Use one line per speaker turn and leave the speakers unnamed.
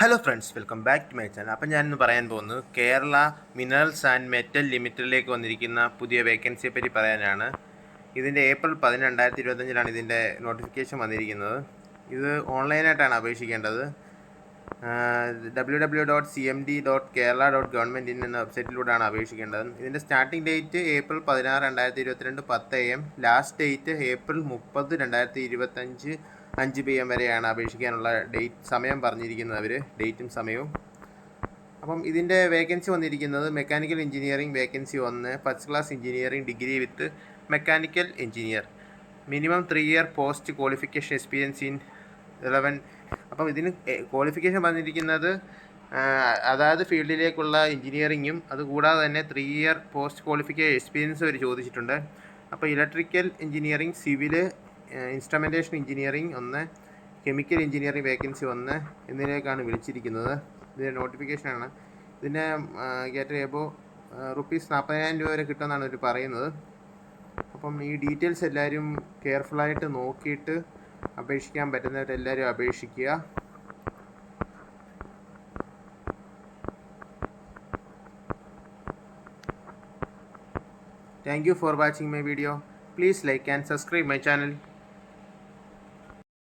Hello friends, welcome back to my channel. അപ്പം ഞാനിന്ന് പറയാൻ പോകുന്നത് കേരള മിനറൽസ് ആൻഡ് മെറ്റൽ ലിമിറ്റഡിലേക്ക് വന്നിരിക്കുന്ന പുതിയ വേക്കൻസിയെ പറ്റി പറയാനാണ്. ഇതിൻ്റെ ഏപ്രിൽ 10, 2025 ഇതിൻ്റെ നോട്ടിഫിക്കേഷൻ വന്നിരിക്കുന്നത്. ഇത് ഓൺലൈനായിട്ടാണ് അപേക്ഷിക്കേണ്ടത്. www.cmd.kerala.government.in എന്ന വെബ്സൈറ്റിലൂടെയാണ് അപേക്ഷിക്കേണ്ടത്. ഇതിൻ്റെ starting date April 16, 2022 10 AM. Last date April 30, 2025 5 PM വരെയാണ് അപേക്ഷിക്കാനുള്ള സമയം പറഞ്ഞിരിക്കുന്നത് അവർ, ഡേറ്റും സമയവും. അപ്പം ഇതിൻ്റെ വേക്കൻസി വന്നിരിക്കുന്നത് mechanical engineering vacancy 1, first class engineering degree with mechanical engineer, minimum 3 year post qualification experience in 11. അപ്പം ഇതിന് ക്വാളിഫിക്കേഷൻ പറഞ്ഞിരിക്കുന്നത് അതായത് ഫീൽഡിലേക്കുള്ള എഞ്ചിനീയറിങ്ങും അതുകൂടാതെ തന്നെ 3 ഇയർ പോസ്റ്റ് ക്വാളിഫിക്കേഷൻ എക്സ്പീരിയൻസ് അവർ ചോദിച്ചിട്ടുണ്ട്. അപ്പോൾ electrical engineering, civil, instrumentation engineering 1, chemical engineering vacancy 1 എന്നിവയിലേക്കാണ് വിളിച്ചിരിക്കുന്നത്. ഇതിൻ്റെ നോട്ടിഫിക്കേഷനാണ്. ഇതിൻ്റെ ഗെറ്റ് എബോ ₹40,000 വരെ കിട്ടുമെന്നാണ് അവർ പറയുന്നത്. അപ്പം ഈ ഡീറ്റെയിൽസ് എല്ലാവരും കെയർഫുള്ളായിട്ട് നോക്കിയിട്ട് അപേക്ഷിക്കാൻ പറ്റുന്നവരെല്ലാവരും അപേക്ഷിക്കുക. Thank you for watching my video. Please like and subscribe my channel.